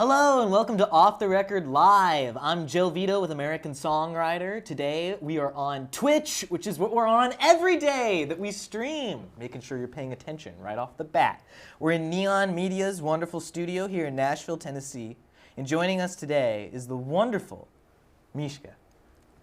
Hello and welcome to Off the Record Live. I'm Joe Vito with American Songwriter. Today we are on Twitch, which is what we're on every day that we stream, making sure you're paying attention right off the bat. We're in Neon Media's wonderful studio here in Nashville, Tennessee, and joining us today is the wonderful Mishka.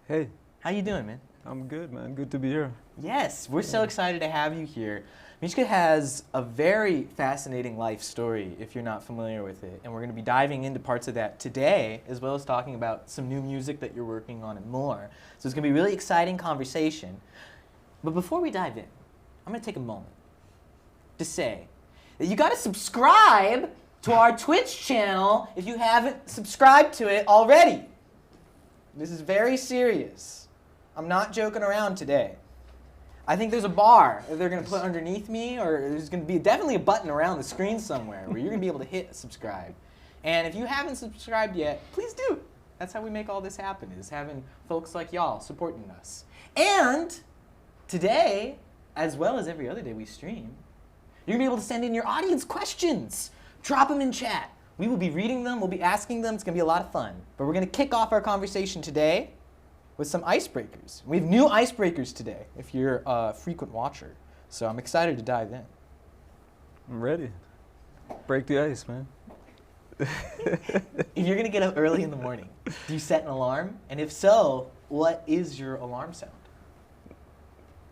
Hey. How you doing, man? I'm good, man. Good to be here. Yes, we're so excited to have you here. Mishka has a very fascinating life story, if you're not familiar with it, and we're going to be diving into parts of that today, as well as talking about some new music that you're working on and more. So it's going to be a really exciting conversation. But before we dive in, I'm going to take a moment to say that you got to subscribe to our Twitch channel if you haven't subscribed to it already. This is very serious. I'm not joking around today. I think there's a bar that they're going to put underneath me, or there's going to be definitely a button around the screen somewhere where you're going to be able to hit subscribe. And if you haven't subscribed yet, please do. That's how we make all this happen, is having folks like y'all supporting us. And today, as well as every other day we stream, you're going to be able to send in your audience questions. Drop them in chat. We will be reading them. We'll be asking them. It's going to be a lot of fun. But we're going to kick off our conversation today with some icebreakers. We have new icebreakers today, if you're a frequent watcher. So I'm excited to dive in. I'm ready. Break the ice, man. If you're going to get up early in the morning, do you set an alarm? And if so, what is your alarm sound?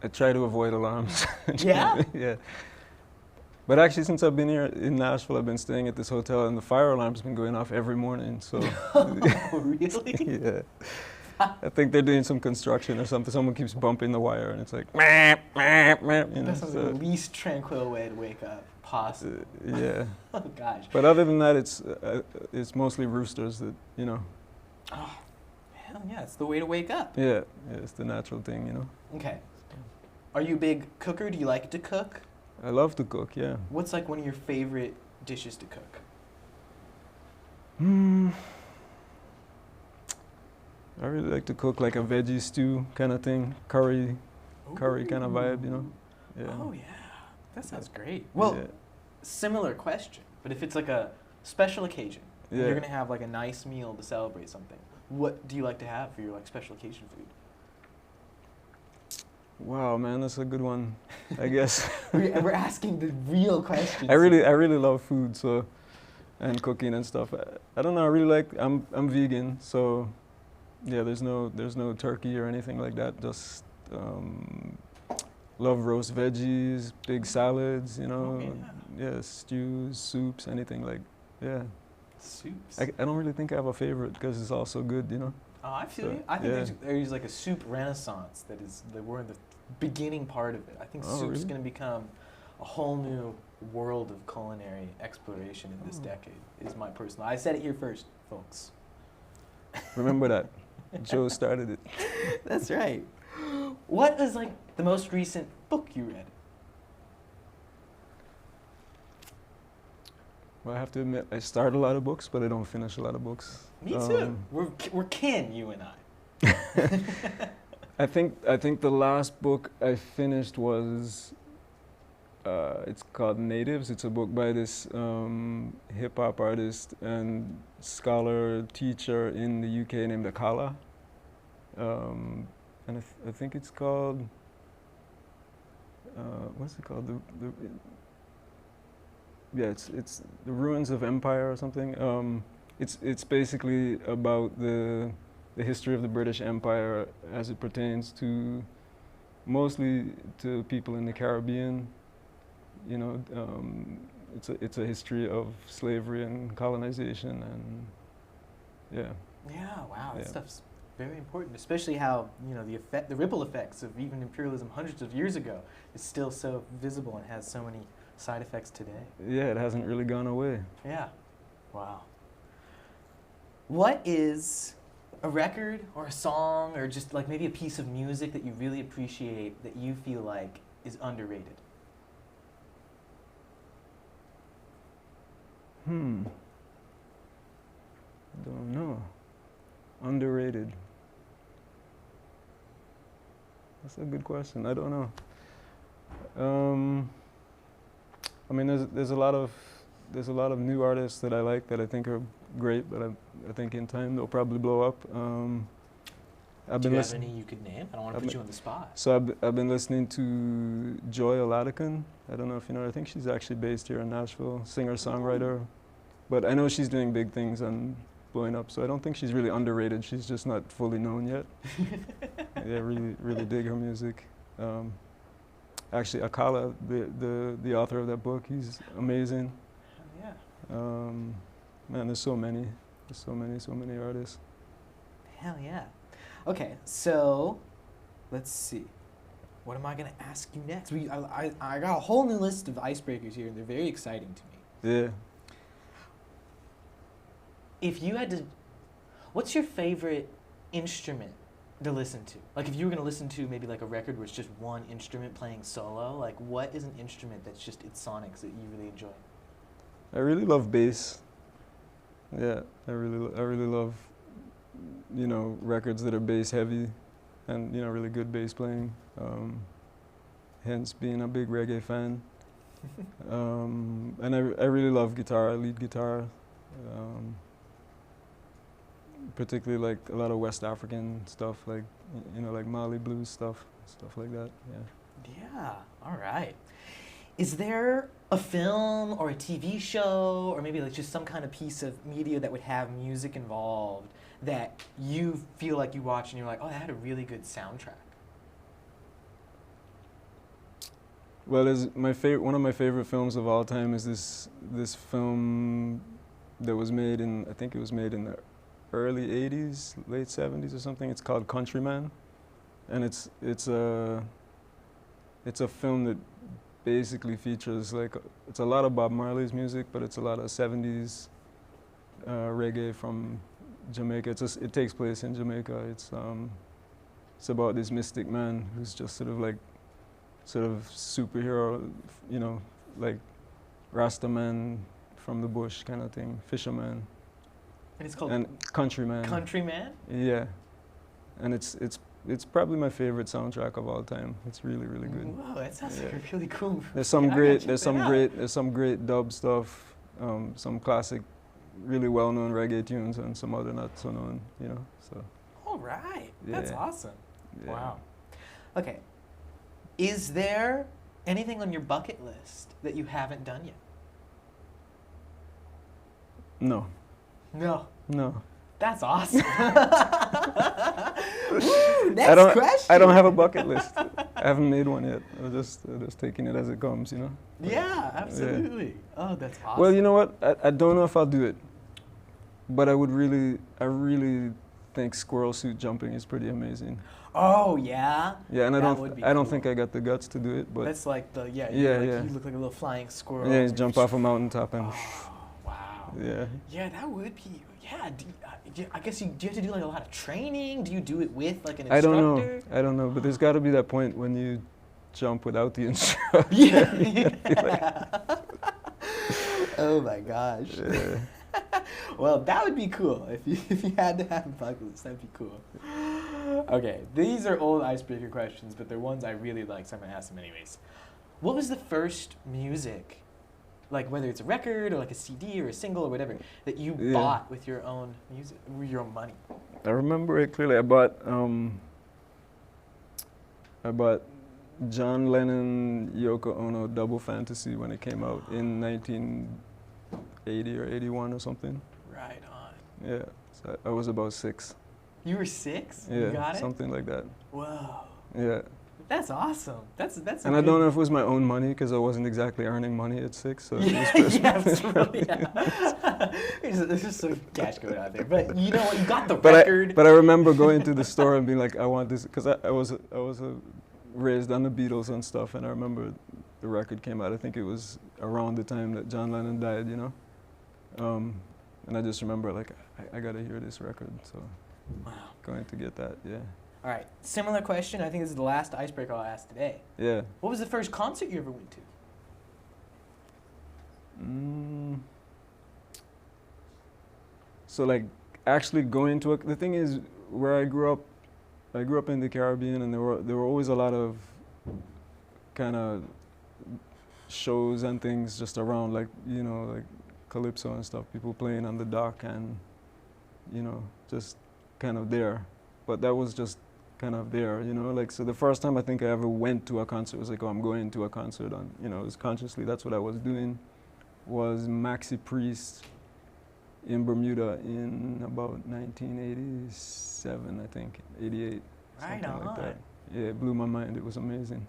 I try to avoid alarms. Yeah? Yeah. But actually, since I've been here in Nashville, I've been staying at this hotel, and the fire alarm's been going off every morning. So. Oh, really? Yeah. I think they're doing some construction or something. Someone keeps bumping the wire, and it's like, meh, meh, meh, you know, That's the least tranquil way to wake up possible. Yeah. Oh, gosh. But other than that, it's mostly roosters that, you know. Oh, hell yeah, it's the way to wake up. Yeah, it's the natural thing, you know. Okay. Are you a big cooker? Do you like to cook? I love to cook, yeah. What's like one of your favorite dishes to cook? I really like to cook like a veggie stew kind of thing, curry kind of vibe, you know. Yeah. Oh yeah, that sounds great. Well, yeah. Similar question, but if it's like a special occasion, and Yeah. you're gonna have like a nice meal to celebrate something, what do you like to have for your like special occasion food? Wow, man, that's a good one, I guess. We're asking the real questions. I really love food, so, and cooking and stuff. I don't know. I really like. I'm vegan, so. Yeah, there's no turkey or anything like that. Just love roast veggies, big salads, you know. Oh, yeah, stews, soups, anything like. Yeah. Soups. I don't really think I have a favorite because it's all so good, you know. Oh, I feel So, you. I think yeah. there's like a soup renaissance that we're in the beginning part of it. I think Oh, soup's really? going to become a whole new world of culinary exploration in this decade. Is my personal. I said it here first, folks. Remember that. Joe started it. That's right. What is like the most recent book you read? Well, I have to admit, I start a lot of books, but I don't finish a lot of books. Me too. We're kin, you and I. I think the last book I finished was it's called Natives. It's a book by this hip hop artist and scholar teacher in the UK named Akala. And I think it's called what's it called? It's the Ruins of Empire or something. It's basically about the history of the British Empire as it pertains to mostly to people in the Caribbean. You know, it's a history of slavery and colonization, and yeah. Yeah, wow, that Yeah. stuff's very important, especially how, you know, the ripple effects of even imperialism hundreds of years ago is still so visible and has so many side effects today. Yeah, it hasn't really gone away. Yeah. Wow. What is a record or a song or just like maybe a piece of music that you really appreciate that you feel like is underrated? I don't know. Underrated. That's a good question. I don't know. I mean, there's a lot of new artists that I like that I think are great, but I think in time they'll probably blow up. Do you have any you could name? I don't want to put you on the spot. So I've been listening to Joy Oladikan. I don't know if you know her. I think she's actually based here in Nashville, singer-songwriter. But I know she's doing big things and blowing up, so I don't think she's really underrated. She's just not fully known yet. Yeah, really dig her music. Actually, Akala, the author of that book, he's amazing. Hell yeah. Man, there's so many artists. Hell yeah. Okay, so let's see. What am I gonna ask you next? I got a whole new list of icebreakers here, and they're very exciting to me. Yeah. If you had to, what's your favorite instrument to listen to? Like if you were gonna listen to maybe like a record where it's just one instrument playing solo, like what is an instrument that's just its sonics that you really enjoy? I really love bass. Yeah, I really love, you know, records that are bass heavy, and you know, really good bass playing. Hence being a big reggae fan. And I really love guitar, lead guitar. Particularly like a lot of West African stuff, like you know, like Mali blues stuff like that. Yeah. Yeah. All right. Is there a film or a TV show or maybe like just some kind of piece of media that would have music involved that you feel like you watch and you're like, oh, that had a really good soundtrack? Well, one of my favorite films of all time is this film that was made in, I think it was made in the early 80s, late 70s or something. It's called Countryman, and it's a film that basically features like it's a lot of Bob Marley's music, but it's a lot of 70s reggae from Jamaica. It takes place in Jamaica. It's about this mystic man who's just sort of superhero, you know, like Rasta man from the bush kind of thing, fisherman. And it's called Countryman. Countryman? Yeah, and it's probably my favorite soundtrack of all time. It's really good. Whoa, that sounds like a really cool movie. There's some great dub stuff, some classic, really well-known reggae tunes, and some other not so known. You know, so. All right, Yeah. that's awesome. Yeah. Wow. Okay, is there anything on your bucket list that you haven't done yet? No. No. That's awesome. Woo, question. I don't have a bucket list. I haven't made one yet. I'm just taking it as it comes, you know. Yeah, absolutely. Yeah. Oh, that's awesome. Well, you know what? I don't know if I'll do it, but I really think squirrel suit jumping is pretty amazing. Oh yeah. Yeah, and I cool. don't think I got the guts to do it, but that's like yeah. You look like a little flying squirrel. Yeah, you jump off a mountaintop and. Oh, wow. Yeah. Yeah, that would be. Yeah. I guess do you have to do like a lot of training? Do you do it with like an instructor? I don't know, but there's got to be that point when you jump without the instructor. Yeah. Oh my gosh. Yeah. Well, that would be cool. If you had to have a bucket list, that'd be cool. Okay, these are old icebreaker questions, but they're ones I really like, so I'm gonna ask them anyways. What was the first music, like whether it's a record or like a CD or a single or whatever, that you bought with your own music, with your own money? I remember it clearly. I bought John Lennon Yoko Ono Double Fantasy when it came out in 1980 or 81 or something. Right on. Yeah, so I was about 6. You were 6? Yeah, you got it? Something like that. Whoa. Yeah. That's awesome. That's. And I don't know if it was my own money because I wasn't exactly earning money at 6. So Absolutely. There's just some cash going out there, but you know what? You got the record. But I remember going to the store and being like, I want this, because I was raised on the Beatles and stuff, and I remember the record came out. I think it was around the time that John Lennon died, you know. And I just remember like I gotta hear this record, so going to get that, yeah. All right, similar question. I think this is the last icebreaker I'll ask today. Yeah. What was the first concert you ever went to? So like actually going to the thing is where I grew up in the Caribbean, and there were always a lot of kind of shows and things just around, like, you know, like calypso and stuff, people playing on the dock and, you know, just kind of there. But that was just kind of there, you know, like, so the first time I think I ever went to a concert was like, oh, I'm going to a concert on, you know, it was consciously, that's what I was doing, was Maxi Priest in Bermuda in about 1987, I think, 88. Right something on. like that. Yeah, it blew my mind, it was amazing.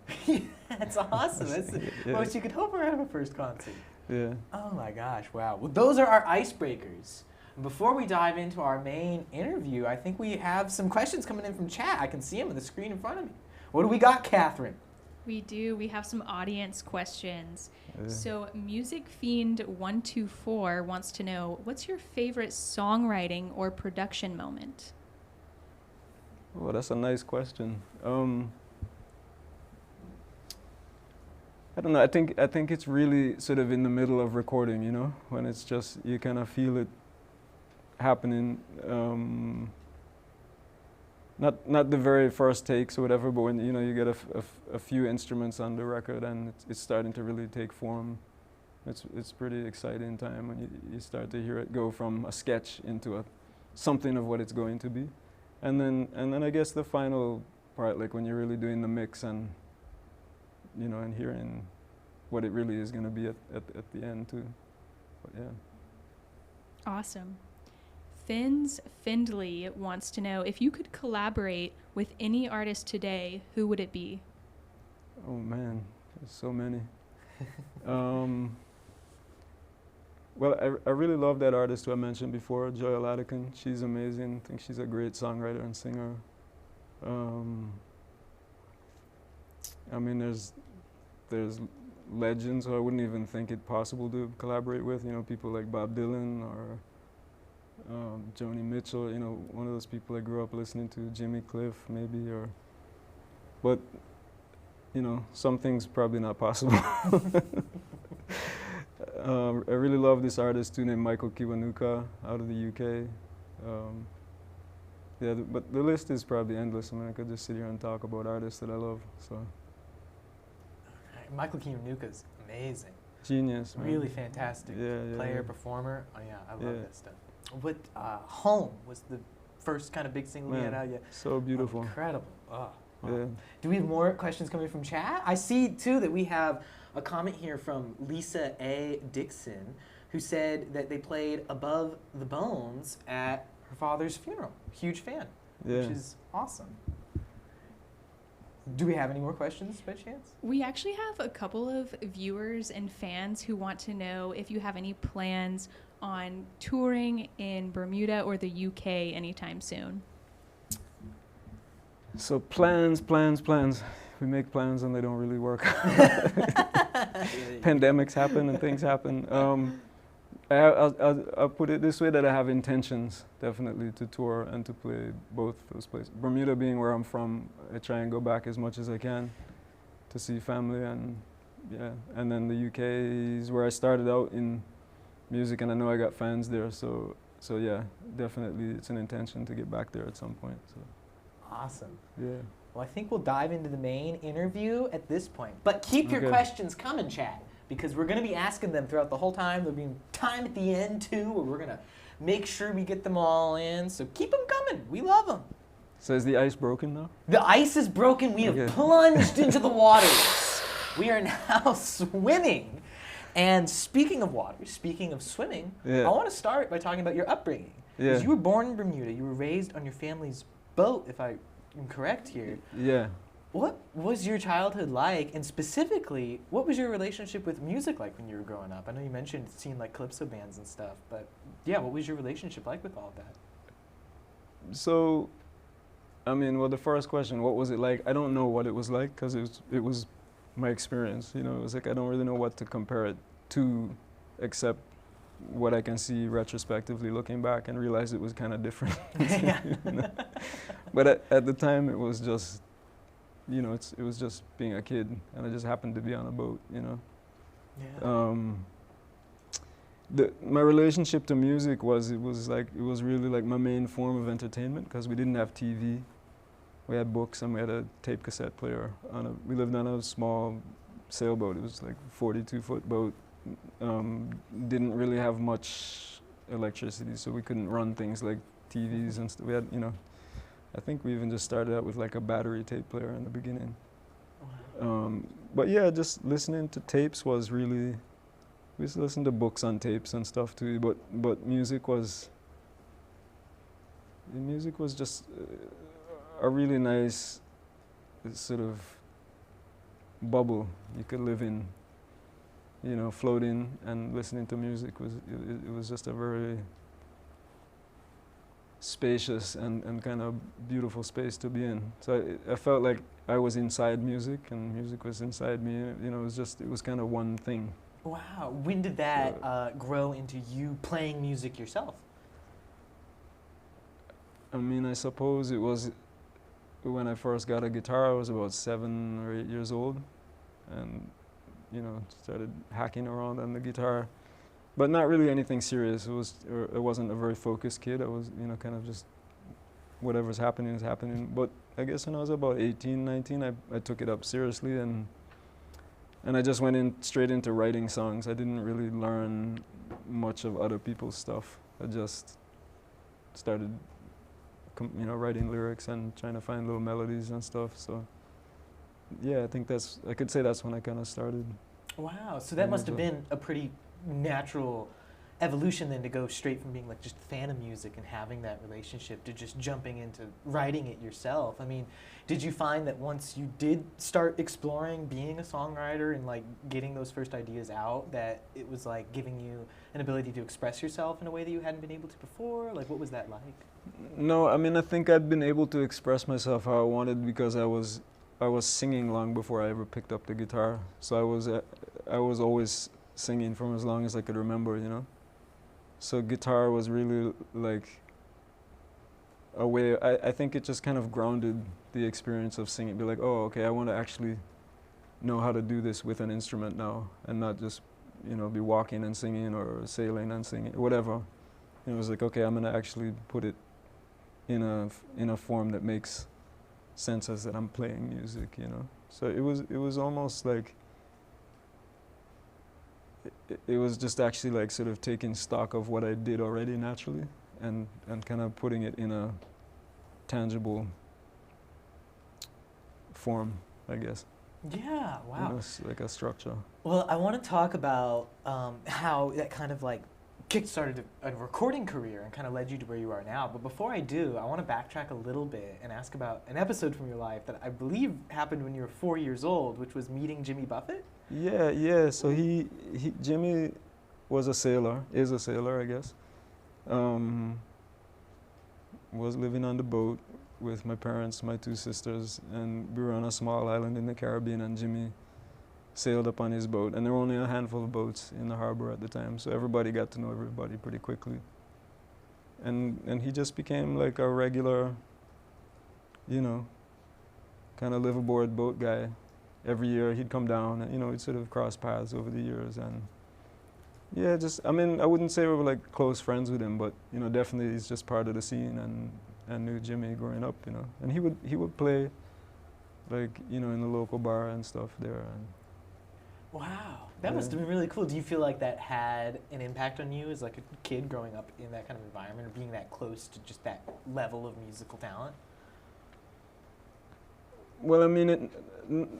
That's awesome. That's the most you could hope for out of a first concert. Yeah. Oh my gosh, wow. Well, those are our icebreakers. Before we dive into our main interview, I think we have some questions coming in from chat. I can see them on the screen in front of me. What do we got, Catherine? We do. We have some audience questions. Yeah. So Music Fiend 124 wants to know, what's your favorite songwriting or production moment? Well, that's a nice question. I don't know. I think it's really sort of in the middle of recording, you know, when it's just, you kind of feel it happening. Not the very first takes or whatever, but when, you know, you get a few instruments on the record and it's starting to really take form. It's pretty exciting time when you start to hear it go from a sketch into something of what it's going to be. And then I guess the final part, like when you're really doing the mix and, you know, and hearing what it really is going to be at the end too. But yeah. Awesome. Finns Findley wants to know, if you could collaborate with any artist today, who would it be? Oh man, there's so many. Well, I really love that artist who I mentioned before, Joy Ladican. She's amazing. I think she's a great songwriter and singer. I mean, there's legends who I wouldn't even think it possible to collaborate with. You know, people like Bob Dylan or Joni Mitchell. You know, one of those people I grew up listening to, Jimmy Cliff maybe, or. But, you know, some things probably not possible. I really love this artist too named Michael Kiwanuka out of the UK. Yeah, but the list is probably endless. I mean, I could just sit here and talk about artists that I love. So. Michael Kiwanuka's amazing. Genius, man. Really fantastic player, performer. Oh yeah, I love that stuff. What Home was the first kind of big single he had out yet. So beautiful. Incredible. Oh, wow. Yeah. Do we have more questions coming from chat? I see too that we have a comment here from Lisa A. Dixon, who said that they played Above the Bones at her father's funeral. Huge fan, which is awesome. Do we have any more questions by chance? We actually have a couple of viewers and fans who want to know if you have any plans on touring in Bermuda or the UK anytime soon. So plans. We make plans and they don't really work. Pandemics happen and things happen. I'll put it this way, that I have intentions definitely to tour and to play both those places. Bermuda being where I'm from, I try and go back as much as I can to see family, and and then the UK is where I started out in music, and I know I got fans there, so yeah, definitely it's an intention to get back there at some point. So. Awesome. Yeah. Well, I think we'll dive into the main interview at this point. But keep your questions coming, chat, because we're going to be asking them throughout the whole time. There'll be time at the end, too, where we're going to make sure we get them all in. So keep them coming. We love them. So is the ice broken now? The ice is broken. We have plunged into the waters. We are now swimming. And speaking of water, speaking of swimming, I want to start by talking about your upbringing. Because you were born in Bermuda. You were raised on your family's boat, if I am correct here. Yeah. What was your childhood like, and specifically, what was your relationship with music like when you were growing up? I know you mentioned seeing like calypso bands and stuff, but yeah, what was your relationship like with all of that? So, I mean, well, the first question, what was it like? I don't know what it was like, because it was my experience. You know, it was like I don't really know what to compare it to, except what I can see retrospectively looking back and realize it was kind of different. You know? But at the time, it was just, you know, it was just being a kid, and I just happened to be on a boat, you know. Yeah. My relationship to music was really like my main form of entertainment, because we didn't have TV. We had books and we had a tape cassette player. We lived on a small sailboat. It was like a 42-foot boat, didn't really have much electricity, so we couldn't run things like TVs and stuff. We had, I think we even just started out with like a battery tape player in the beginning. Wow. But yeah, just listening to tapes was really, we used to listen to books on tapes and stuff too, but music was just a really nice sort of bubble you could live in, floating and listening to music it was just a very spacious and kind of beautiful space to be in. So I felt like I was inside music and music was inside me. It was kind of one thing. Wow. When did that grow into you playing music yourself? I mean, I suppose it was when I first got a guitar. I was about 7 or 8 years old, and started hacking around on the guitar, but not really anything serious. I wasn't a very focused kid. I was, kind of just whatever's happening is happening. But I guess when I was about 18, 19, I took it up seriously, and I just went straight into writing songs. I didn't really learn much of other people's stuff. I just started writing lyrics and trying to find little melodies and stuff. So yeah, I could say that's when I kind of started. Wow, so that must have been a pretty natural evolution then, to go straight from being like just a fan of music and having that relationship to just jumping into writing it yourself. I mean, did you find that once you did start exploring being a songwriter and like getting those first ideas out, that it was like giving you an ability to express yourself in a way that you hadn't been able to before? Like, what was that like? No, I mean, I think I'd been able to express myself how I wanted because I was singing long before I ever picked up the guitar. So I was always singing from as long as I could remember, So guitar was really like a way, I think it just kind of grounded the experience of singing. Be like, oh, okay, I want to actually know how to do this with an instrument now, and not just, be walking and singing or sailing and singing, whatever. It was like, okay, I'm going to actually put it in a form that makes sense as that I'm playing music, So it was almost like, it was just actually like sort of taking stock of what I did already naturally and kind of putting it in a tangible form, I guess. Yeah, wow. Like a structure. Well, I want to talk about how that kind of like kick-started a recording career and kind of led you to where you are now. But before I do, I want to backtrack a little bit and ask about an episode from your life that I believe happened when you were 4 years old, which was meeting Jimmy Buffett. Yeah. So Jimmy is a sailor, I guess. Was living on the boat with my parents, my 2 sisters, and we were on a small island in the Caribbean, and Jimmy sailed up on his boat, and there were only a handful of boats in the harbor at the time, so everybody got to know everybody pretty quickly. And he just became like a regular, kind of live aboard boat guy. Every year he'd come down and, we'd sort of cross paths over the years, and yeah, I wouldn't say we were like close friends with him, but, definitely he's just part of the scene, and knew Jimmy growing up, and he would play like, in the local bar and stuff there. And wow, that must have been really cool. Do you feel like that had an impact on you as like a kid growing up in that kind of environment, or being that close to just that level of musical talent? Well, I mean,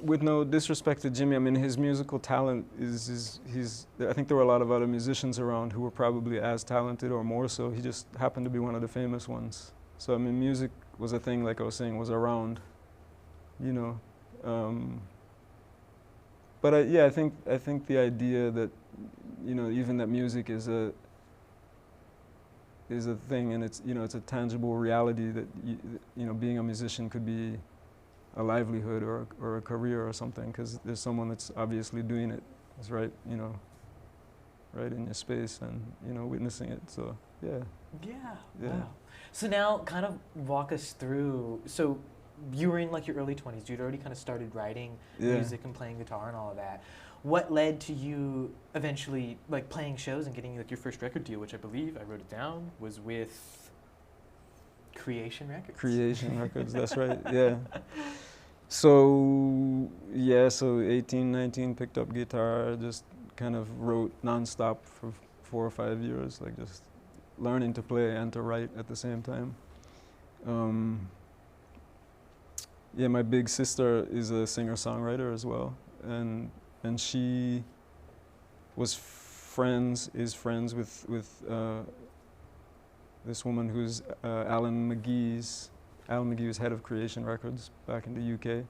with no disrespect to Jimmy, I mean, his musical talent I think there were a lot of other musicians around who were probably as talented or more so. He just happened to be one of the famous ones. So, I mean, music was a thing, like I was saying, was around, But I think the idea that, even that music is a thing, and it's it's a tangible reality that being a musician could be a livelihood or a career or something, because there's someone that's obviously doing it. It's right right in your space and witnessing it. So yeah. Wow. So now kind of walk us through. So you were in like your early 20s. You'd already kind of started writing music and playing guitar and all of that. What led to you eventually like playing shows and getting like your first record deal, which I believe, I wrote it down, was with Creation Records? Creation Records, that's right, yeah. So 18, 19, picked up guitar, just kind of wrote nonstop for 4 or 5 years, like just learning to play and to write at the same time. Yeah, my big sister is a singer-songwriter as well, and she is friends with this woman who's Alan McGee was head of Creation Records back in the UK.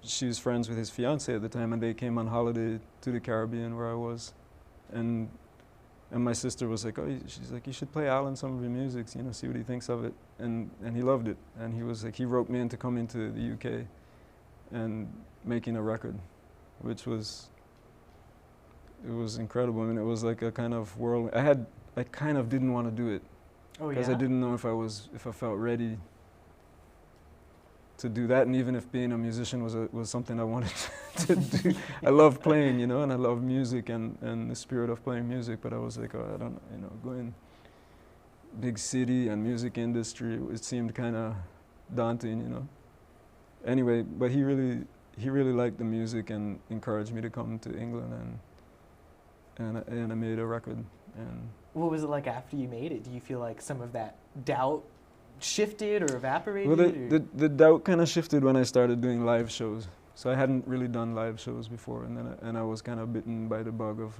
She was friends with his fiancée at the time, and they came on holiday to the Caribbean where I was, and my sister was like, she's like, you should play Alan some of your music, you know, see what he thinks of it, and he loved it, and he was like, he wrote me in to come into the UK and making a record, which was incredible. I mean, it was like a kind of whirl. I kind of didn't want to do it because I didn't know if I felt ready to do that, and even if being a musician was something I wanted to do. I love playing, you know, and I love music and the spirit of playing music, but I was like, I don't, you know, going big city and music industry, it seemed kind of daunting, you know. Anyway, but he really liked the music and encouraged me to come to England, and I made a record. And what was it like after you made it? Do you feel like some of that doubt shifted or evaporated? Well, the doubt kind of shifted when I started doing live shows. So I hadn't really done live shows before, and I was kind of bitten by the bug of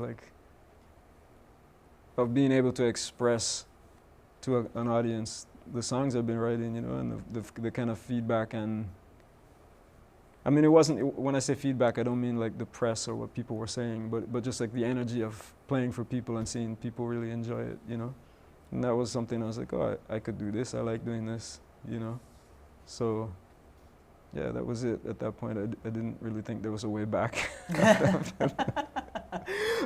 being able to express to an audience the songs I've been writing, you know, and the kind of feedback. And I mean, when I say feedback, I don't mean like the press or what people were saying, but just like the energy of playing for people and seeing people really enjoy it, you know. And that was something I was like, I could do this. I like doing this, you know. So, yeah, that was it. At that point, I didn't really think there was a way back.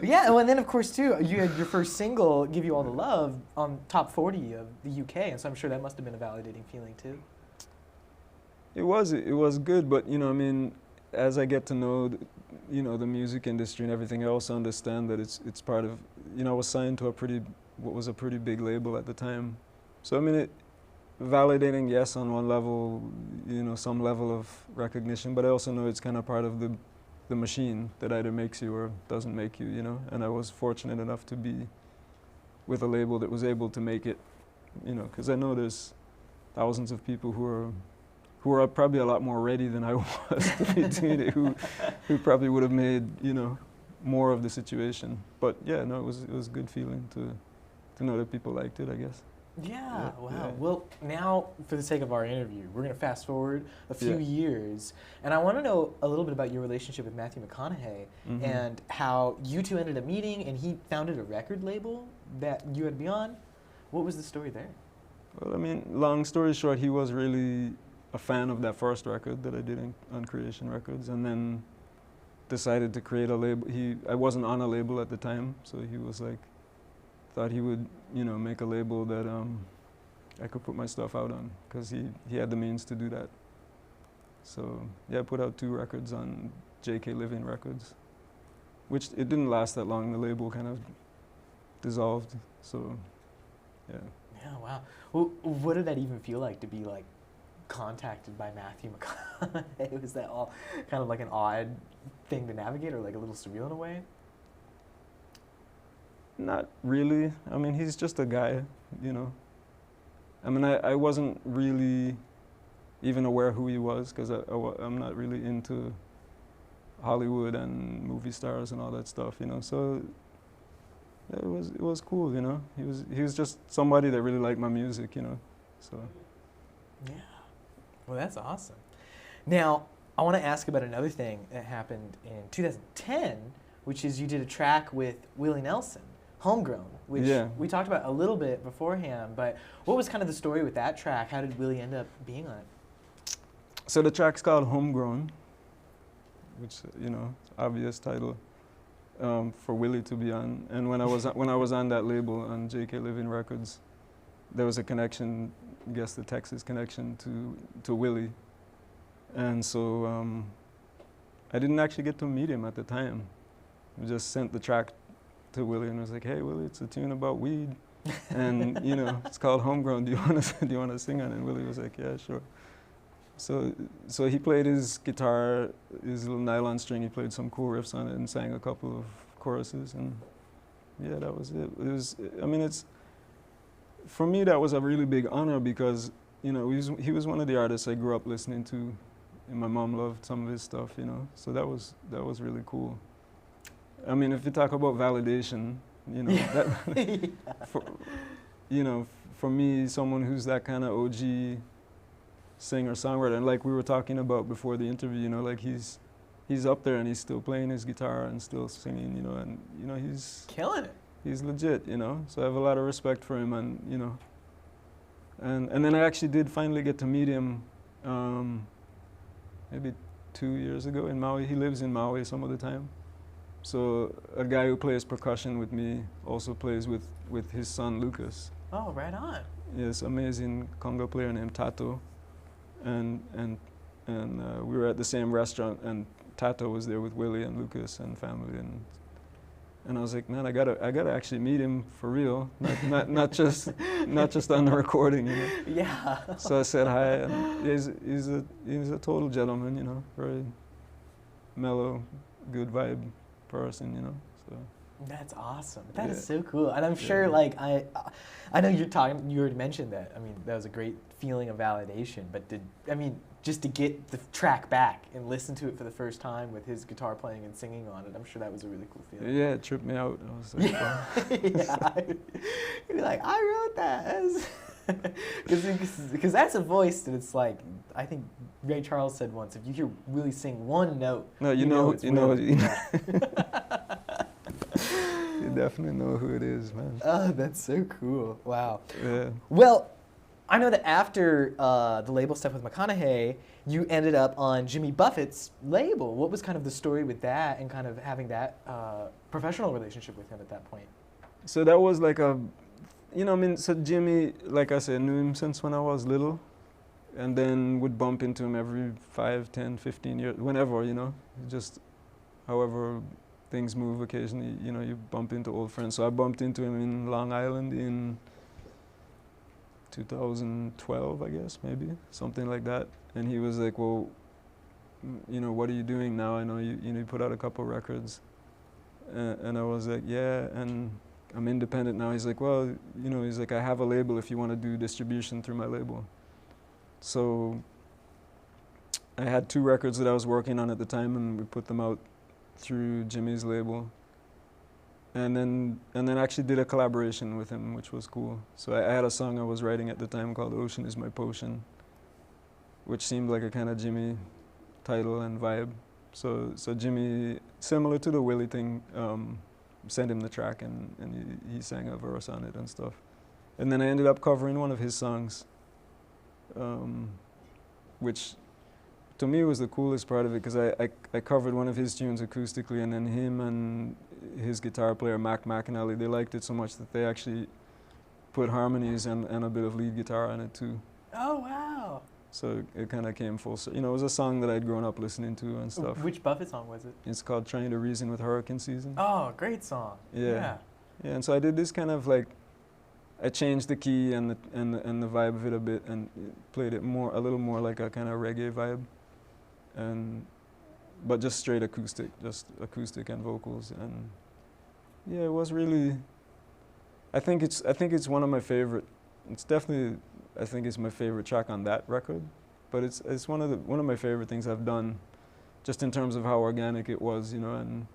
Yeah, well, and then of course too, you had your first single, "Give You All the Love," on top 40 of the UK, and so I'm sure that must have been a validating feeling too. It was good, but you know, I mean, as I get to know, you know, the music industry and everything, I also understand that it's part of, you know, I was signed to what was a pretty big label at the time. So I mean, validating, yes, on one level, you know, some level of recognition, but I also know it's kind of part of the machine that either makes you or doesn't make you, you know. And I was fortunate enough to be with a label that was able to make it, you know, because I know there's thousands of people who are probably a lot more ready than I was to be doing it, who probably would have made, you know, more of the situation. But yeah, no, it was a good feeling to know that people liked it, I guess. Yeah, wow. Yeah. Well, now, for the sake of our interview, we're going to fast forward a few Yeah. years, and I want to know a little bit about your relationship with Matthew McConaughey and how you two ended up meeting, and he founded a record label that you had to be on. What was the story there? Well, I mean, long story short, he was really a fan of that first record that I did on Creation Records, and then decided to create a label. I wasn't on a label at the time, so he was like, thought he would, you know, make a label that I could put my stuff out on, because he had the means to do that. So yeah, I put out 2 records on JK Living Records, which it didn't last that long. The label kind of dissolved. So yeah. Yeah, wow. Well, what did that even feel like to be like contacted by Matthew McConaughey? Was that all kind of like an odd thing to navigate, or like a little surreal in a way? Not really. I mean, he's just a guy, you know. I mean, I wasn't really even aware who he was, because I'm not really into Hollywood and movie stars and all that stuff, you know. So it was cool, you know. He was just somebody that really liked my music, you know. So yeah. Well, that's awesome. Now, I want to ask about another thing that happened in 2010, which is you did a track with Willie Nelson, Homegrown, which we talked about a little bit beforehand, but what was kind of the story with that track? How did Willie end up being on it? So the track's called Homegrown, which, you know, obvious title for Willie to be on. And when I was on that label on JK Living Records, there was a connection, I guess the Texas connection to Willie. And so I didn't actually get to meet him at the time. We just sent the track to Willie and was like, "Hey Willie, it's a tune about weed, and you know, it's called Homegrown. Do you want to sing on it?" And Willie was like, "Yeah, sure." So he played his guitar, his little nylon string. He played some cool riffs on it and sang a couple of choruses, and yeah, that was it. It was. I mean, it's for me that was a really big honor because he was one of the artists I grew up listening to, and my mom loved some of his stuff. So that was really cool. I mean, if you talk about validation, that, for me, someone who's that kind of OG singer-songwriter, and like we were talking about before the interview, like he's up there and he's still playing his guitar and still singing, and he's killing it. He's legit, So I have a lot of respect for him, and and then I actually did finally get to meet him, maybe 2 years ago in Maui. He lives in Maui some of the time. So a guy who plays percussion with me also plays with his son Lucas. Oh, right on. Yes, amazing conga player named Tato, and we were at the same restaurant, and Tato was there with Willie and Lucas and family, and I was like, man, I gotta actually meet him for real, not just on the recording, Yeah. So I said hi, and he's a total gentleman, very mellow, good vibe person, So. That's awesome. That is so cool. And I'm sure, like, I know you already mentioned that. I mean, that was a great feeling of validation. But just to get the track back and listen to it for the first time with his guitar playing and singing on it, I'm sure that was a really cool feeling. Yeah, it tripped me out. I was like, wow. You'd be like, I wrote that. Because that's a voice that it's like, I think Ray Charles said once, if you hear Willie sing one note, you know it's Willie. You definitely know who it is, man. Oh, that's so cool. Wow. Yeah. Well, I know that after the label stuff with McConaughey, you ended up on Jimmy Buffett's label. What was kind of the story with that and kind of having that professional relationship with him at that point? So that was like so Jimmy, like I said, knew him since when I was little, and then would bump into him every 5, 10, 15 years, whenever, just however things move occasionally, you bump into old friends. So I bumped into him in Long Island in 2012, I guess, maybe, something like that. And he was like, well, what are you doing now? I know you put out a couple records. And I was like, yeah, and I'm independent now. He's like, well, he's like, I have a label if you want to do distribution through my label. So I had 2 records that I was working on at the time, and we put them out through Jimmy's label, and then actually did a collaboration with him, which was cool. So I had a song I was writing at the time called "Ocean Is My Potion," which seemed like a kind of Jimmy title and vibe. So Jimmy, similar to the Willie thing, sent him the track, and he sang a verse on it and stuff. And then I ended up covering one of his songs, which to me was the coolest part of it, because I covered one of his tunes acoustically, and then him and his guitar player Mac McAnally, they liked it so much that they actually put harmonies and a bit of lead guitar on it too. Oh, wow. So it kind of came full circle. It was a song that I'd grown up listening to and stuff. Which Buffett song was it? It's called "Trying to Reason with Hurricane Season." Oh, great song. Yeah. And so I did this kind of like, I changed the key and the vibe of it a bit, and played it a little more like a kind of reggae vibe, but just straight acoustic, and vocals, and yeah, it was really. I think it's one of my favorite. It's definitely, I think it's my favorite track on that record, but it's one of my favorite things I've done, just in terms of how organic it was, and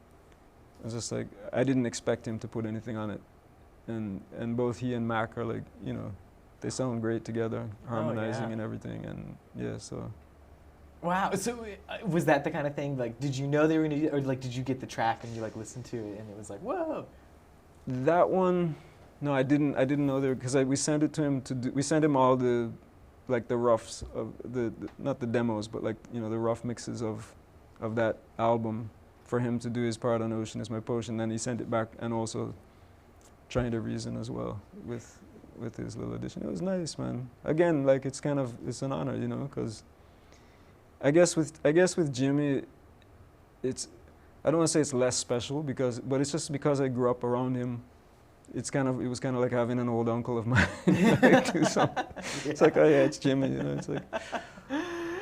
it's just like, I didn't expect him to put anything on it, and both he and Mac are like, they sound great together, harmonizing and everything, and yeah, so. Wow. So was that the kind of thing, like, did you know they were going to do it, or like, did you get the track and you like listened to it and it was like, whoa? That one, no, I didn't know there, because we sent it to him we sent him all the, like the roughs of the not the demos, but like, the rough mixes of that album for him to do his part on "Ocean Is My Potion." Then he sent it back, and also "Trying to Reason" as well with his little addition. It was nice, man. Again, like, it's an honor, because I guess with Jimmy, I don't want to say it's less special, but it's just because I grew up around him. It was kind of like having an old uncle of mine. It's like, oh yeah, it's Jimmy, It's like.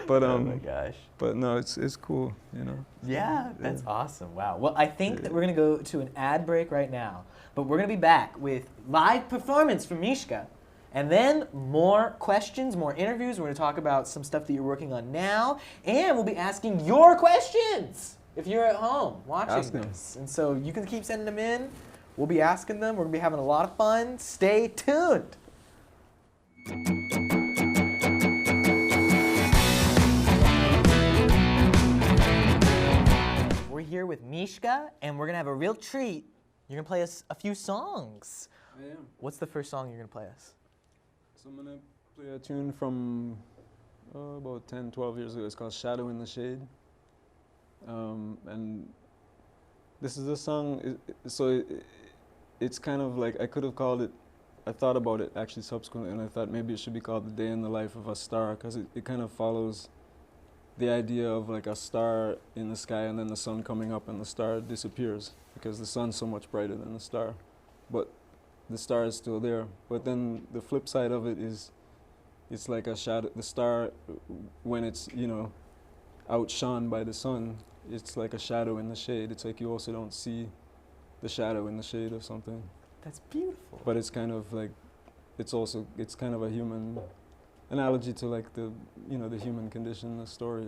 But Oh my gosh. but no, it's cool, you know. Yeah, that's awesome. Wow. Well, I think that we're going to go to an ad break right now, but we're going to be back with live performance from Mishka, and then more questions, more interviews. We're going to talk about some stuff that you're working on now, and we'll be asking your questions if you're at home watching Ask them. this. And so you can keep sending them in. We'll be asking them. We're going to be having a lot of fun. Stay tuned. We're here with Mishka, and we're going to have a real treat. You're going to play us a few songs. I am. What's the first song you're going to play us? So I'm gonna play a tune from about 10, 12 years ago. It's called Shadow in the Shade. And this is a song, it's kind of like, I could have called it, I thought about it actually subsequently, and I thought maybe it should be called The Day in the Life of a Star, because it kind of follows the idea of like a star in the sky and then the sun coming up and the star disappears, because the sun's so much brighter than the star. But the star is still there. But then the flip side of it is, it's like a shadow. The star, when it's, you know, outshone by the sun, it's like a shadow in the shade. It's like you also don't see the shadow in the shade of something. That's beautiful. But it's kind of like, it's kind of a human analogy to like the, you know, the human condition, the story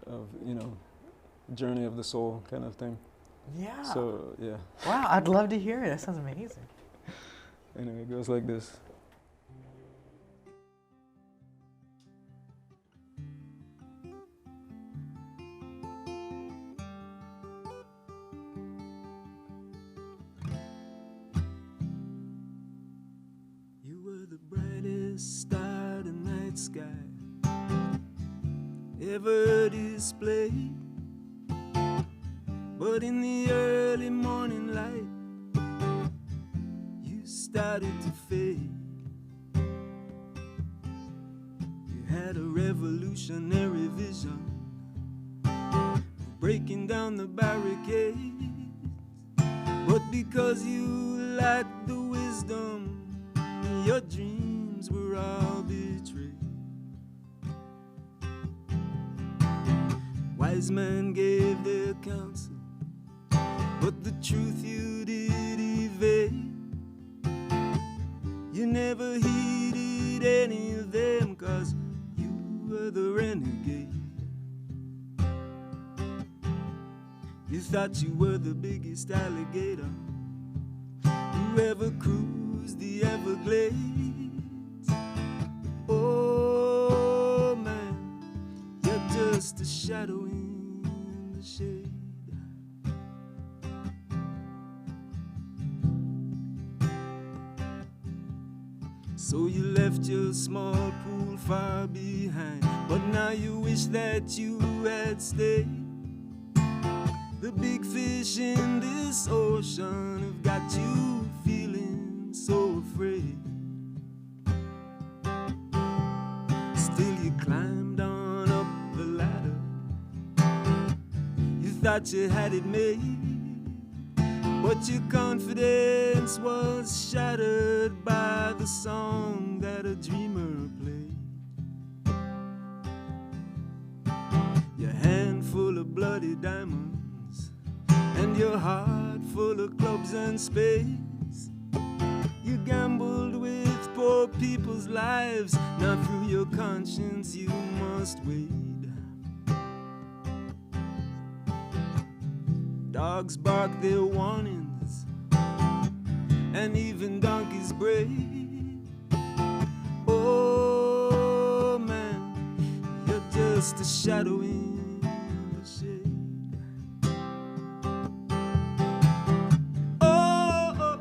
of, you know, journey of the soul kind of thing. Yeah. So, yeah. Wow, I'd love to hear it. That sounds amazing. Anyway, it goes like this. You were the brightest star in the night sky ever displayed. But in the early morning light, you started to fade. You had a revolutionary vision, breaking down the barricades. But because you lacked the wisdom, your dreams were all betrayed. Wise men gave their counsel, but the truth you did evade. You never heeded any of them, 'cause you were the renegade. You thought you were the biggest alligator who ever cruised the Everglades. Oh man, you're just a shadow in the shade. So you left your small pool far behind, but now you wish that you had stayed. The big fish in this ocean have got you feeling so afraid. Still you climbed on up the ladder. You thought you had it made, but your confidence was shattered by the song that a dreamer played. Your hand full of bloody diamonds and your heart full of clubs and spades. You gambled with poor people's lives. Now through your conscience you must wade. Dogs bark their warnings, and even donkeys bray. Oh man, you're just a shadow in the shade. Oh,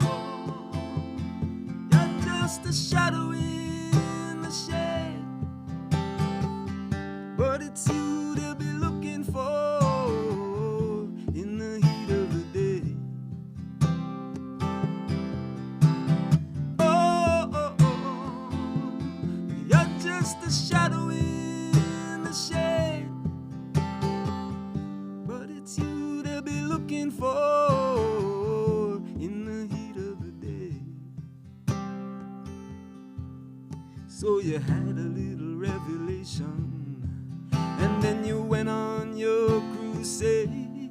you're just a shadow in the shade. But it's you they'll be looking for. Just a shadow in the shade, but it's you they'll be looking for in the heat of the day. So you had a little revelation then you went on your crusade.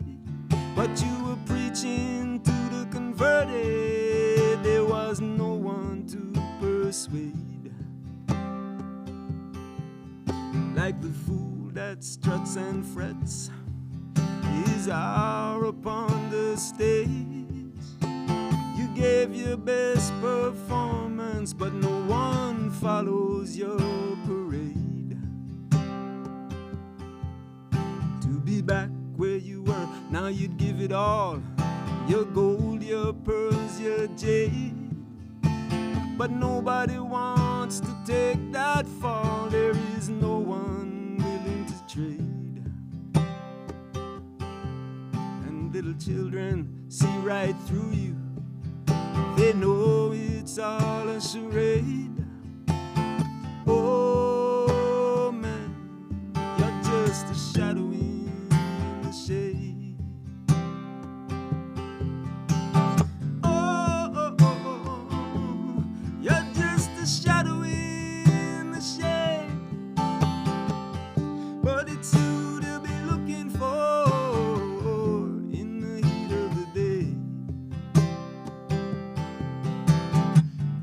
But you were preaching to the converted. There was no one to persuade. Like the fool that struts and frets his hour upon the stage. You gave your best performance, but no one follows your parade. To be back where you were, now you'd give it all. Your gold, your pearls, your jade. But nobody wants to take that fall. There is no one willing to trade. And little children see right through you. They know it's all a charade. Oh man, you're just a shadow in the shade. Oh, oh, oh, oh, you're just a shadow in the shade. But it's you they'll be looking for in the heat of the day.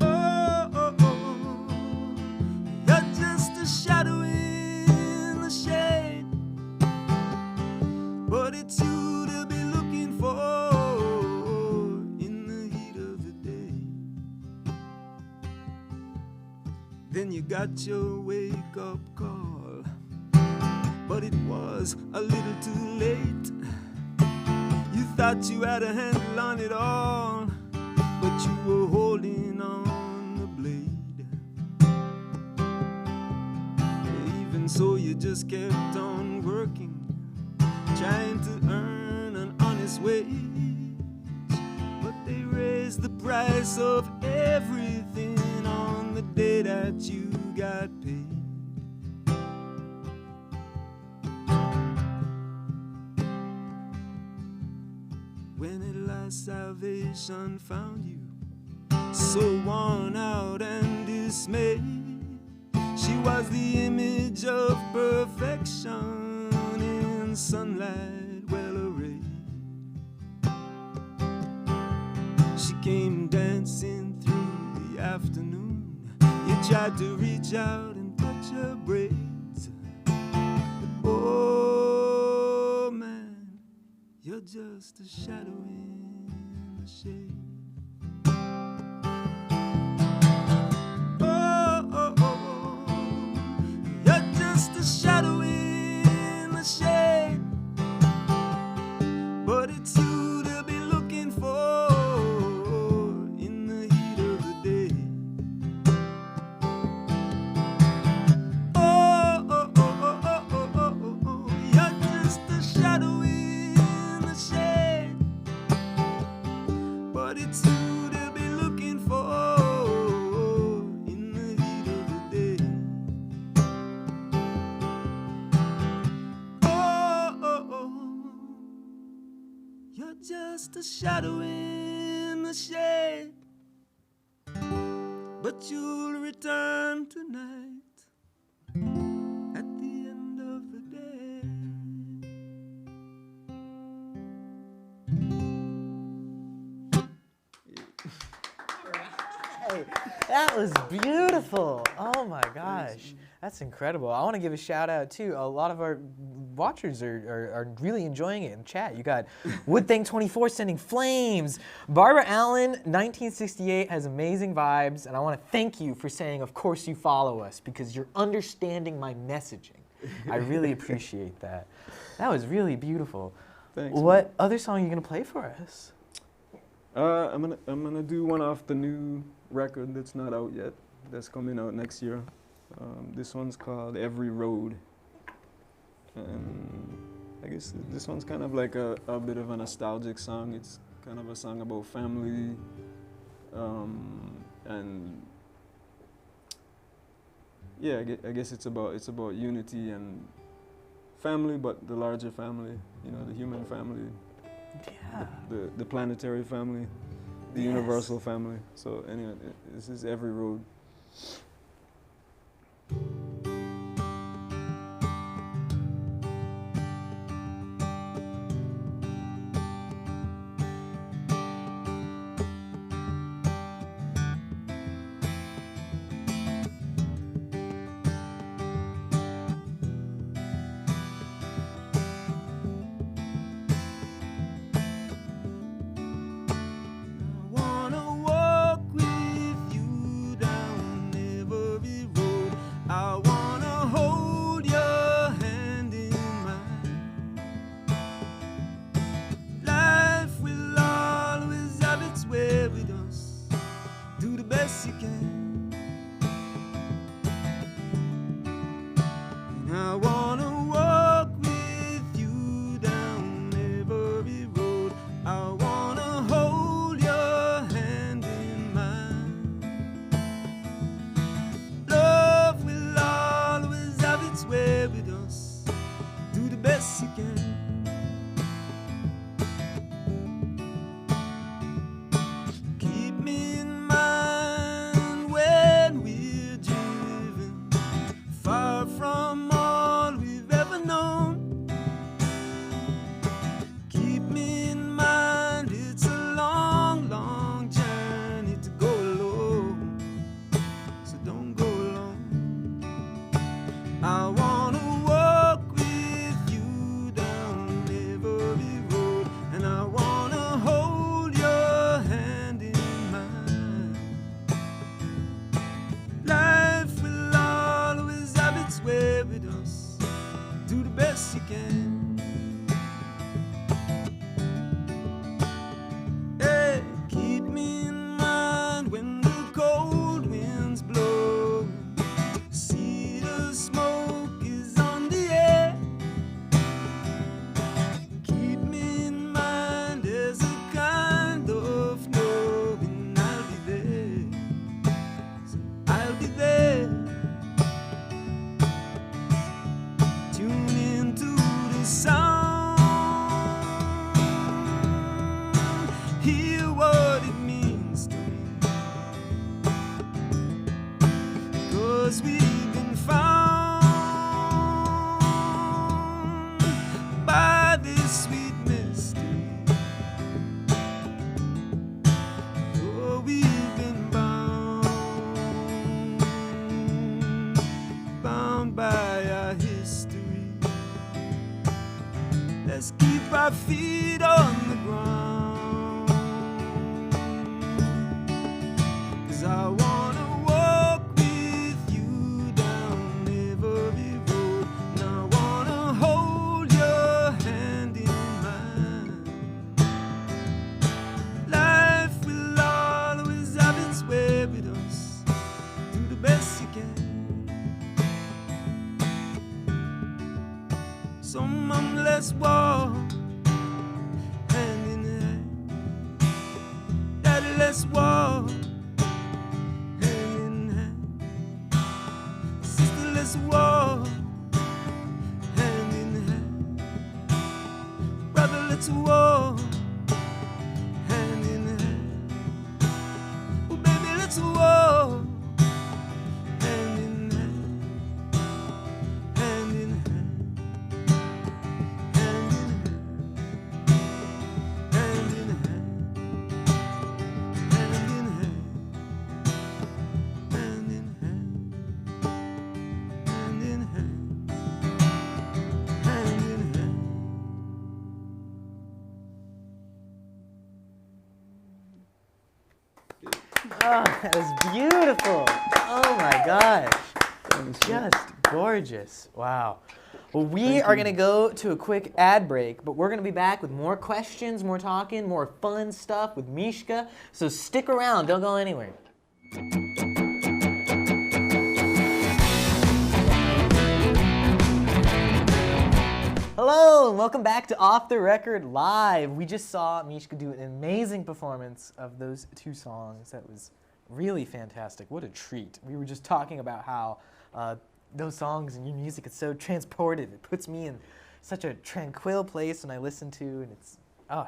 Oh, oh, oh, you're just a shadow in the shade. But it's you they'll be looking for in the heat of the day. Then you got your wake-up call, but it was a little too late. You thought you had a handle on it all, but you were holding on the blade. Even so, you just kept on working, trying to earn an honest wage. But they raised the price of everything on the day that you got paid. When at last salvation found you, so worn out and dismayed, she was the image of perfection in sunlight well arrayed. She came dancing through the afternoon. You tried to reach out and touch her braids, but oh man, you're just a shadow in the shade. Oh, oh, oh, you're just a shadow in the shade. But it's you they'll be looking for in the heat of the day. Oh, oh, oh, oh, oh, oh, oh, oh, you're just a shadow in the shade. But it's you they'll be looking for in the heat of the day. Oh, oh, oh, you're just a shadow in the shade. But you'll return tonight at the end of the day. Hey, that was beautiful. Oh my gosh. That's incredible. I want to give a shout out too. A lot of our watchers are really enjoying it in chat. You got Woodthing24 sending flames. Barbara Allen, 1968, has amazing vibes. And I want to thank you for saying, of course you follow us, because you're understanding my messaging. I really appreciate that. That was really beautiful. Thanks. What other song are you going to play for us? I'm gonna do one off the new record that's not out yet. That's coming out next year. This one's called Every Road, and I guess this one's kind of like a bit of a nostalgic song. It's kind of a song about family, and yeah, I guess it's about unity and family, but the larger family, you know, the human family. Yeah. The planetary family, the Yes. universal family. So anyway, this is Every Road. Let's keep our feet on the ground. 'Cause I wanna walk with you down every road, and I wanna hold your hand in mine. Life will always have its way with us. Do the best you can. So mom, let's walk hand in hand. Daddy, let's walk hand in hand. Sister, let's walk hand in hand. Brother, let's walk hand in hand. Oh baby, let's walk hand in hand. Hand in hand. Hand in hand. Hand in hand. Hand in hand. Hand in hand. Hand in hand. Hand in hand. Oh, that was beautiful. Oh my gosh. Just gorgeous. Wow. Well, we are going to go to a quick ad break, but we're going to be back with more questions, more talking, more fun stuff with Mishka. So stick around. Don't go anywhere. Hello, and welcome back to Off the Record Live. We just saw Mishka do an amazing performance of those two songs. That was really fantastic. What a treat. We were just talking about how those songs and your music is so transportive. It puts me in such a tranquil place when I listen to, and it's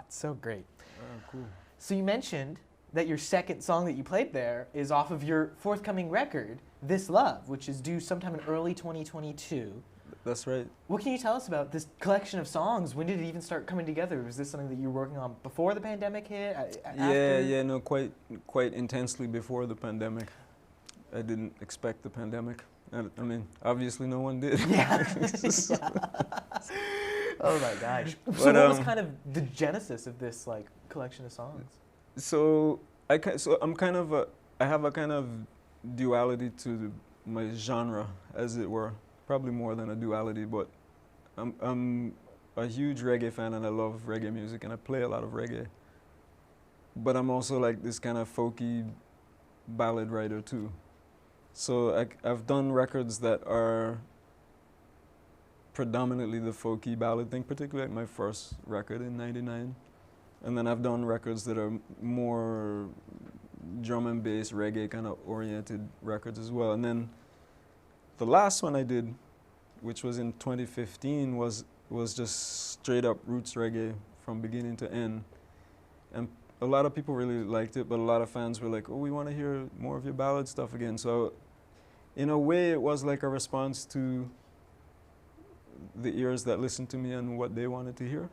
so great. Oh, cool. So you mentioned that your second song that you played there is off of your forthcoming record, This Love, which is due sometime in early 2022. That's right. What can you tell us about this collection of songs? When did it even start coming together? Was this something that you were working on before the pandemic hit? No, quite intensely before the pandemic. I didn't expect the pandemic. I mean, obviously no one did. Yeah. Oh my gosh. So what was kind of the genesis of this collection of songs? So I have a kind of duality to my genre, as it were. Probably more than a duality, but I'm a huge reggae fan and I love reggae music and I play a lot of reggae. But I'm also like this kind of folky ballad writer too. So I've done records that are predominantly the folky ballad thing, particularly like my first record in '99. And then I've done records that are more drum and bass reggae kind of oriented records as well. And then the last one I did, which was in 2015, was just straight up roots reggae from beginning to end. And a lot of people really liked it, but a lot of fans were like, oh, we want to hear more of your ballad stuff again. So in a way, it was like a response to the ears that listened to me and what they wanted to hear.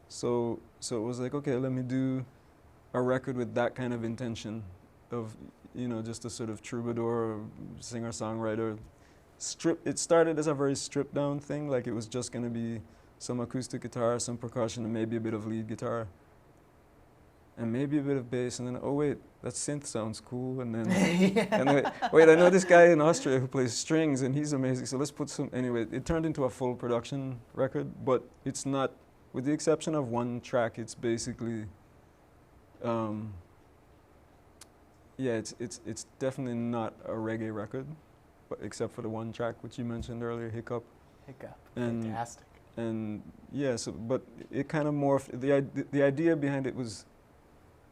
So it was like, okay, let me do a record with that kind of intention of, just a sort of troubadour, singer-songwriter. It started as a very stripped down thing, like it was just going to be some acoustic guitar, some percussion, and maybe a bit of lead guitar. And maybe a bit of bass, and then, oh wait, that synth sounds cool, and then, wait, I know this guy in Austria who plays strings, and he's amazing, so let's put some, anyway, it turned into a full production record, but it's not, with the exception of one track, it's basically, it's definitely not a reggae record, but except for the one track which you mentioned earlier, Hiccup. Fantastic. And yeah, but it kind of morphed. The idea behind it was,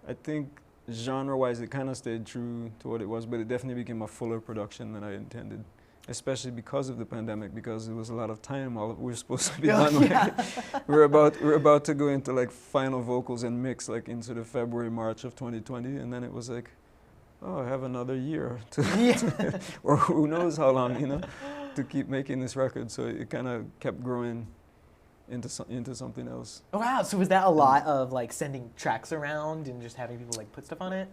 I think, genre-wise, it kind of stayed true to what it was, but it definitely became a fuller production than I intended, especially because of the pandemic, because it was a lot of time. We were supposed to be done. We're about to go into final vocals and mix in sort of February, March of 2020, and then it was like, oh, I have another year or who knows how long, to keep making this record. So it kind of kept growing into something else. Oh, wow. So was that a lot of sending tracks around and just having people put stuff on it?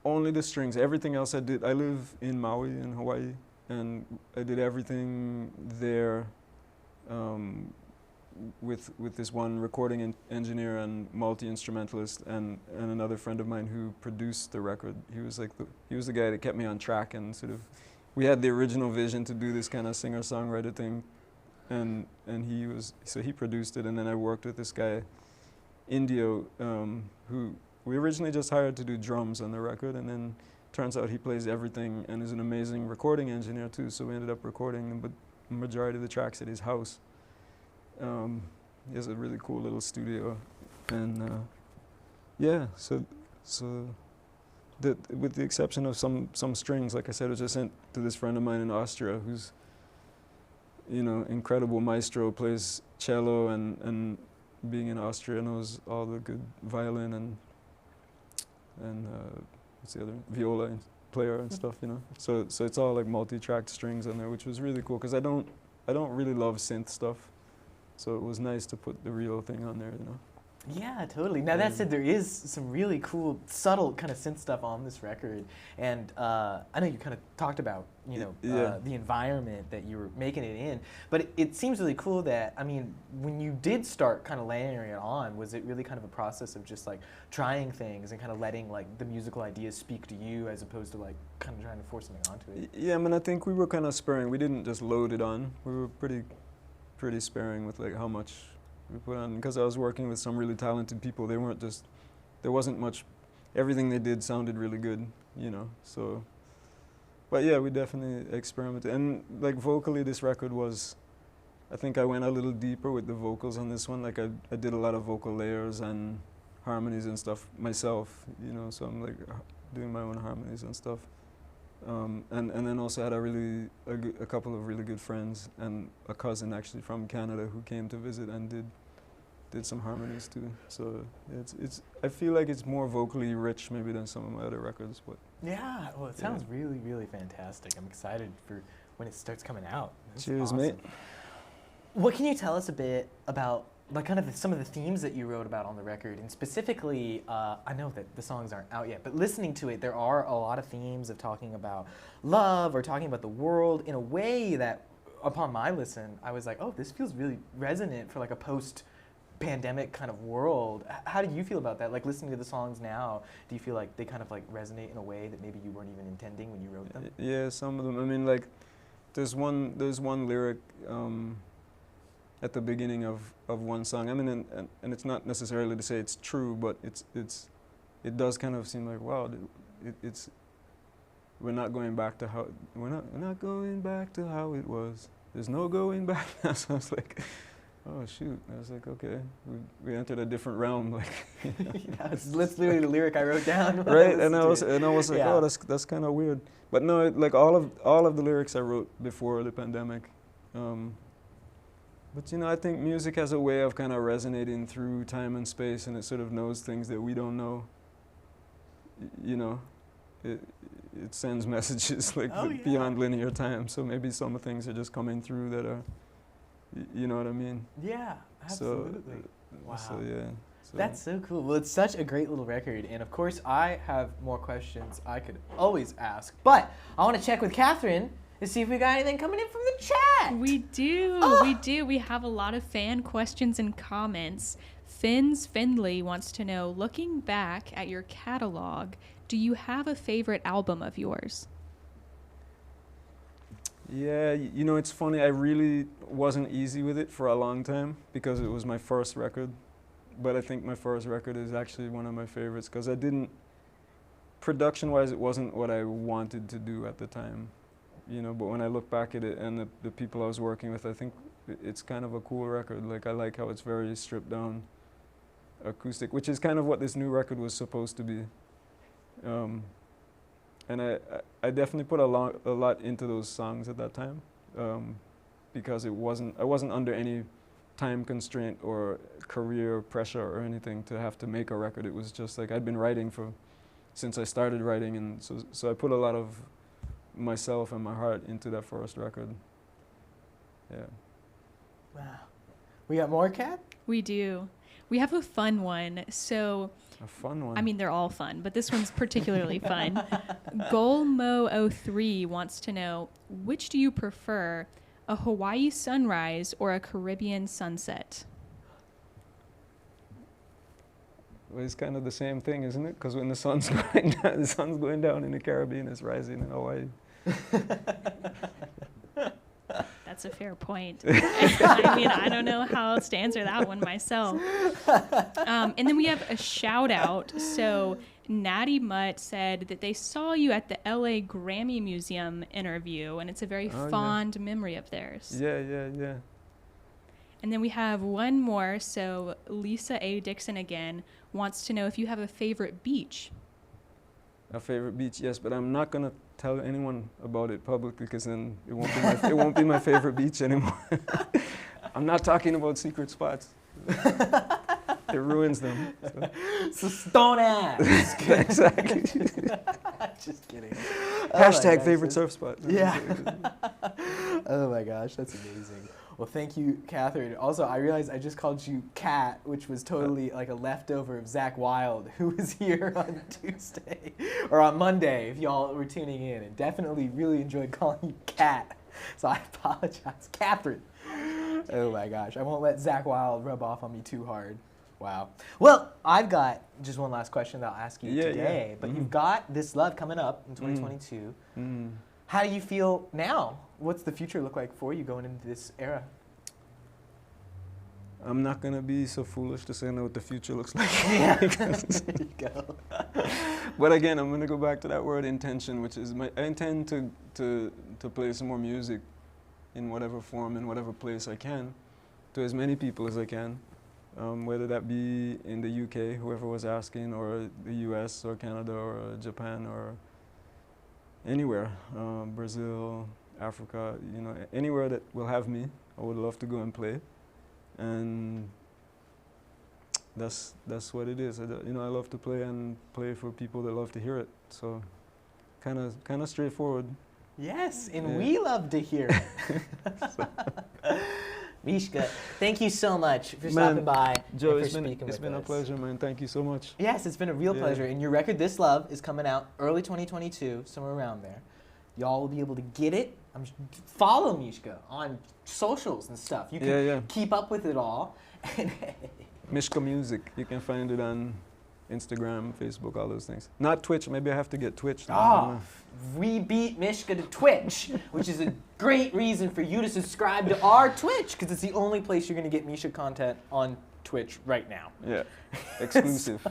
Only the strings. Everything else I did. I live in Maui in Hawaii, and I did everything there with this one recording engineer and multi-instrumentalist and another friend of mine who produced the record. He was like he was the guy that kept me on track, and sort of we had the original vision to do this kind of singer-songwriter thing, and he produced it, and then I worked with this guy Indio, who we originally just hired to do drums on the record, and then turns out he plays everything and is an amazing recording engineer too, so we ended up recording the majority of the tracks at his house. He has a really cool little studio, and yeah, so with the exception of some strings, like I said, which I sent to this friend of mine in Austria, who's, you know, incredible maestro, plays cello, and being in Austria knows all the good violin and what's the other, viola and player and stuff, you know. So it's all like multi-tracked strings on there, which was really cool because I don't really love synth stuff, so it was nice to put the real thing on there, you know. Yeah, totally. Now that said, there is some really cool, subtle kind of synth stuff on this record, and I know you kind of talked about, you know, the environment that you were making it in, but it seems really cool that, I mean, when you did start kind of layering it on, was it really kind of a process of just like trying things and kind of letting like the musical ideas speak to you as opposed to like kind of trying to force something onto it? Yeah, I mean, I think we were kind of sparing. We didn't just load it on. We were pretty sparing with like how much we put on, because I was working with some really talented people. They weren't just, there wasn't much, everything they did sounded really good, you know, so. But yeah, we definitely experimented. And like vocally, this record was, I think I went a little deeper with the vocals on this one. Like I did a lot of vocal layers and harmonies and stuff myself, you know, so I'm like doing my own harmonies and stuff. And then also had a couple of really good friends and a cousin actually from Canada who came to visit and did some harmonies too. So it's I feel like it's more vocally rich maybe than some of my other records, but yeah, well, it sounds really, really fantastic. I'm excited for when it starts coming out. Cheers, awesome. mate. What can you tell us a bit about like kind of some of the themes that you wrote about on the record, and specifically, I know that the songs aren't out yet, but listening to it, there are a lot of themes of talking about love or talking about the world in a way that, upon my listen, I was like, oh, this feels really resonant for like a post-pandemic kind of world. How do you feel about that? Like listening to the songs now, do you feel like they kind of like resonate in a way that maybe you weren't even intending when you wrote them? Yeah, some of them. I mean, like, there's one lyric at the beginning of one song. I mean, and it's not necessarily to say it's true, but it does kind of seem like, wow, we're not going back to how it was. There's no going back. So I was like, oh shoot. I was like, okay, we entered a different realm. Like, that's literally the lyric I wrote down. Right, and I was like, oh, that's kind of weird. But no, like all of the lyrics I wrote before the pandemic. But you know, I think music has a way of kind of resonating through time and space, and it sort of knows things that we don't know. You know, it sends messages like beyond linear time. So maybe some things are just coming through that are, you know what I mean? Yeah, absolutely. Wow. So yeah. That's so cool. Well, it's such a great little record, and of course, I have more questions I could always ask, but I want to check with Catherine to see if we got anything coming in from the chat. We do. We do. We have a lot of fan questions and comments. Finley wants to know, looking back at your catalog, do you have a favorite album of yours? Yeah, you know, it's funny. I really wasn't easy with it for a long time because it was my first record. But I think my first record is actually one of my favorites because production-wise, it wasn't what I wanted to do at the time. You know, but when I look back at it and the people I was working with, I think it's kind of a cool record. Like, I like how it's very stripped down acoustic, which is kind of what this new record was supposed to be. And I definitely put a lot into those songs at that time because I wasn't under any time constraint or career pressure or anything to have to make a record. It was just like I'd been writing since I started writing, and so I put a lot of myself and my heart into that first record. Yeah. Wow. We got more, Kat? We do. We have a fun one. So a fun one. I mean, they're all fun, but this one's particularly fun. Golmo03 wants to know, which do you prefer, a Hawaii sunrise or a Caribbean sunset? Well, it's kind of the same thing, isn't it? Because when the sun's going down, the sun's going down in the Caribbean, it's rising in Hawaii. That's a fair point. I mean, I don't know how else to answer that one myself. And then we have a shout out. So Natty Mutt said that they saw you at the LA Grammy Museum interview, and it's a very fond memory of theirs. Yeah. And then we have one more. So Lisa A. Dixon again wants to know if you have a favorite beach. A favorite beach, yes, but I'm not gonna tell anyone about it publicly because then it won't be my favorite beach anymore. I'm not talking about secret spots. It ruins them. So don't ask. Exactly. Just kidding. Hashtag favorite surf spot. Yeah. Oh my gosh, that's amazing. Well, thank you, Catherine. Also, I realized I just called you Cat, which was totally like a leftover of Zach Wilde, who was here on Tuesday, or on Monday, if y'all were tuning in, and definitely really enjoyed calling you Cat. So I apologize. Catherine. Oh my gosh, I won't let Zach Wilde rub off on me too hard. Wow. Well, I've got just one last question that I'll ask you today, but you've got This Love coming up in 2022. How do you feel now? What's the future look like for you going into this era? I'm not going to be so foolish to say know what the future looks like. Yeah, there you go. But again, I'm going to go back to that word intention, which is I intend to play some more music in whatever form, in whatever place I can, to as many people as I can, whether that be in the UK, whoever was asking, or the US, or Canada, or Japan, or anywhere, Brazil, Africa, you know, anywhere that will have me, I would love to go and play. And that's what it is. You know, I love to play and play for people that love to hear it. So, kind of straightforward. Yes, and we love to hear it. Mishka, thank you so much for stopping by. Joe, and it's for speaking been a with us. pleasure, man. Thank you so much. Yes, it's been a real pleasure. And your record, This Love, is coming out early 2022, somewhere around there. Y'all will be able to get it. Follow Mishka on socials and stuff. You can keep up with it all. Mishka Music. You can find it on Instagram, Facebook, all those things. Not Twitch. Maybe I have to get Twitch. We beat Mishka to Twitch, which is a great reason for you to subscribe to our Twitch, because it's the only place you're going to get Mishka content on Twitch right now. Yeah, exclusive.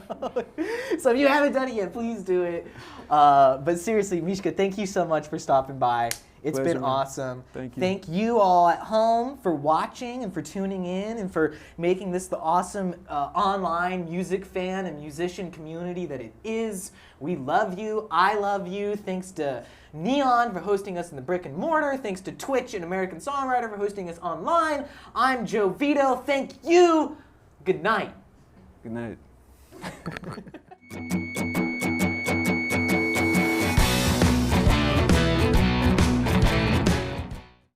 So if you haven't done it yet, please do it. But seriously, Mishka, thank you so much for stopping by. It's Pleasure, been man. awesome. Thank you. Thank you all at home for watching and for tuning in and for making this the awesome online music fan and musician community that it is. We love you. I love you. Thanks to Neon for hosting us in the brick and mortar. Thanks to Twitch and American Songwriter for hosting us online. I'm Joe Vito. Thank you. Good night. Good night.